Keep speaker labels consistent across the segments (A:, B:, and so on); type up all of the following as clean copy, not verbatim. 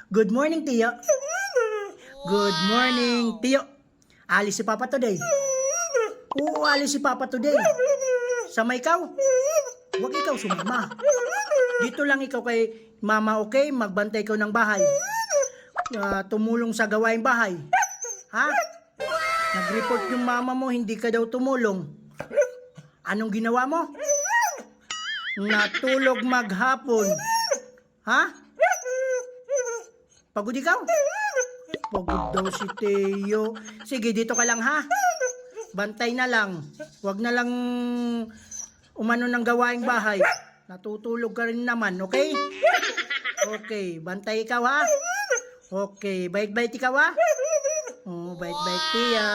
A: Good morning, Tiyo. Good morning, Tiyo. Alis si Papa today. Oo, alis si Papa today. Sama ikaw. Huwag ikaw sumama. Dito lang ikaw kay Mama, okay? Magbantay ko ng bahay. Tumulong sa gawaing bahay. Ha? Nag-report yung mama mo, hindi ka daw tumulong. Anong ginawa mo? Natulog maghapon. Ha? Pagod ikaw? Pagod daw si Teo. Sige, dito ka lang ha. Bantay na lang. Huwag na lang umano ng gawaing bahay. Natutulog ka rin naman, okay? Okay, bantay ikaw ha. Okay, bait-bait ikaw ha. Oh, bait-bait Tia.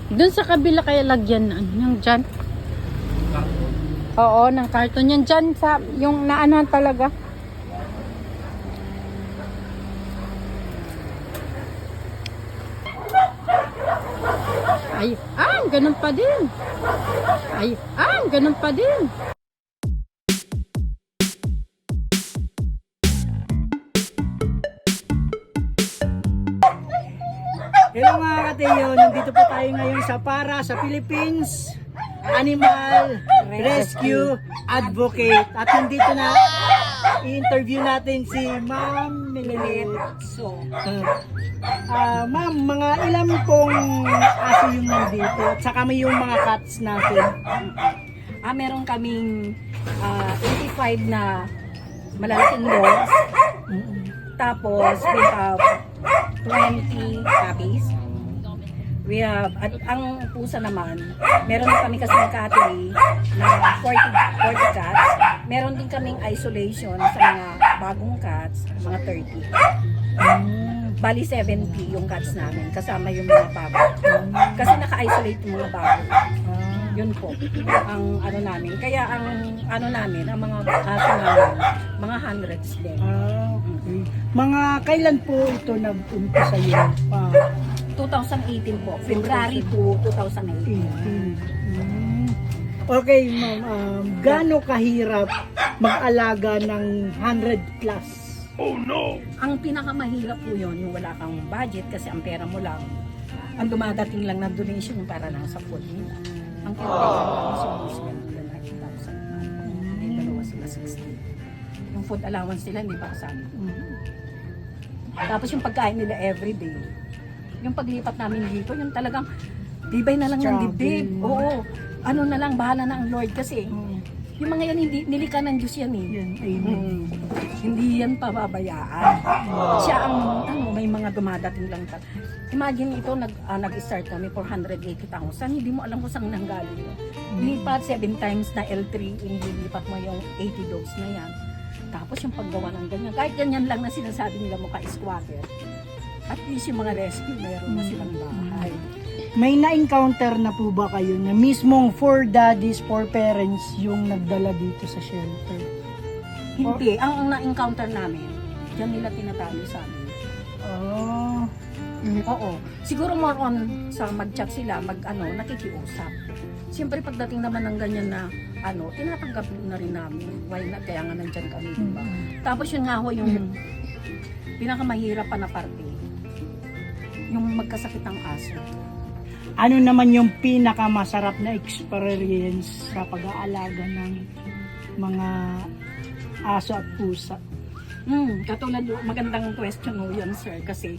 B: Doon sa kabila kaya lagyan na ano, yung dyan. Oo, ng karton yan dyan sa, yung naanohan talaga. Ay, ganun pa din. Ay, ganun pa din.
A: Hello mga ka-Teo, nandito po tayo ngayon sa Para sa Philippines Animal Rescue Advocate. At nandito na i-interview natin si Ma'am Milet. Ma'am, mga ilan pong aso yung nandito? At saka may yung mga cats natin.
C: Meron kaming 85 na malalaking dogs. Tapos we have 20 puppies. We have, at ang pusa naman, meron din kami kasing cattery na 40 cats. Meron din kaming isolation sa mga bagong cats, mga 30. Bali 70 yung cats namin, kasama yung mga bago. Kasi naka-isolate yung mga bago. Yun po, ang ano namin. Kaya ang ano namin, ang mga aso namin, mga hundreds din.
A: Okay. Mga kailan po ito nag-umpisa yun?
C: 2018 po, February to 2018.
A: Okay, ma'am. Gaano kahirap mag-alaga ng 100 plus?
C: Ang pinakamahirap po yun, yung wala kang budget kasi ang pera mo lang, ang dumadating lang na donation para lang sa food nila. Ang kailangan lang sa Muslim nila na 8,000. Yung dalawa sila 60. Yung food allowance nila hindi pa kasama. Tapos yung pagkain nila everyday. Yung paglipat namin dito, yung talagang dibay na lang ng dibdib. Oo. Ano na lang, bahala na ang Lord kasi. Yung mga yan, hindi, nilika ng Diyos yan eh. Hindi yan pababayaan. Siya ang, may mga dumadating lang. Imagine ito, nag-start kami for 180,000. Hindi mo alam kung saan nanggaling yun. Lipat 7 times na L3, lipat mo yung 80 dogs na yan. Tapos yung paggawa ng ganyan, kahit ganyan lang na sinasabi nila mukha squatter, at least yung mga rescue, mayroon na silang bahay.
A: May na-encounter na po ba kayo na mismong for daddies, for parents yung nagdala dito sa shelter?
C: Hindi, ang na-encounter namin, diyan nila tinatali sa amin. Oo. Siguro more on sa mag-chat sila, nakikiusap. Siyempre pagdating naman ng ganyan na tinatanggap na rin namin. Why not? Kaya nga nandyan kami, diba? Tapos yun nga ho, yung pinakamahirap pa na parte, yung magkasakit ng aso.
A: Ano naman yung pinakamasarap na experience sa pag-aalaga ng mga aso at pusa?
C: Katulad, magandang question mo yun, sir, kasi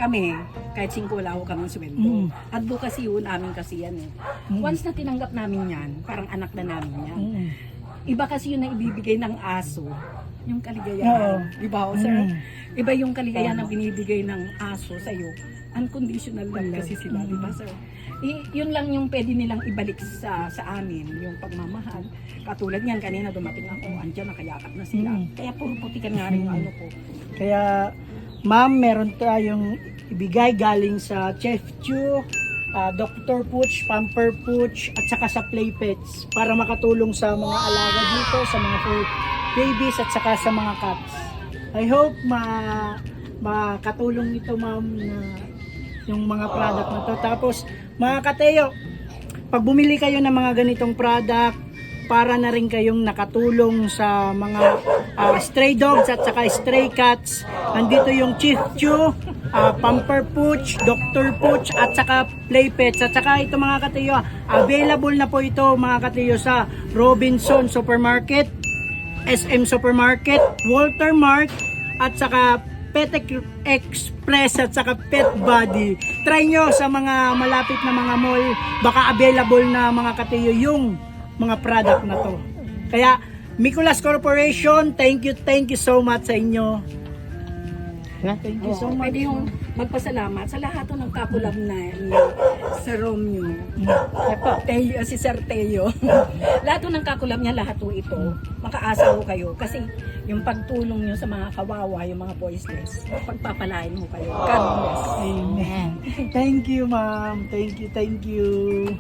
C: kami, kahit 5 wala ko kaming sweldo. Advocacy yun namin kasi yan eh. Once na tinanggap namin yan, parang anak na namin yan. Iba kasi yun na ibibigay ng aso, yung kaligayahan. Diba, sir? Iba yung kaligayahan na binibigay ng aso sa'yo. Unconditional lang kasi sila, diba, sir? Yun lang yung pwede nilang ibalik sa amin, yung pagmamahal. Katulad niyan, kanina dumating ako, andyan, nakayakap na sila. Kaya puro putikan nga rin yung ano ko.
A: Kaya, ma'am, meron tayong ibigay galing sa Chef Chu, Dr. Pooch, Pamper Pooch, at saka sa Play Pets para makatulong sa mga alaga dito, sa mga fur babies at saka sa mga cats. I hope makatulong ito ma'am na yung mga product na to. Tapos mga kateo, pag bumili kayo ng mga ganitong product, para na rin kayong nakatulong sa mga stray dogs at saka stray cats. Andito yung Chief Chew, Pamper Pooch, Dr. Pooch at saka Play Pets. At saka ito mga katiyo, available na po ito mga katiyo sa Robinson Supermarket, SM Supermarket, Walter Mart at saka Pet Express at saka Pet Body. Try nyo sa mga malapit na mga mall, baka available na mga katiyo yung mga product na to. Kaya Mikulas Corporation, thank you so much sa inyo. Thank you so much.
C: Pwede yung magpasalamat sa lahat ng kakulab na ni Sir Romeo. Teo, si Sir Teo. Lahat ng kakulab niya, lahat po ito. Makaasa ho kayo. Kasi yung pagtulong nyo sa mga kawawa, yung mga voiceless, pagpapalain ho kayo. God bless.
A: Amen. Thank you, ma'am. Thank you.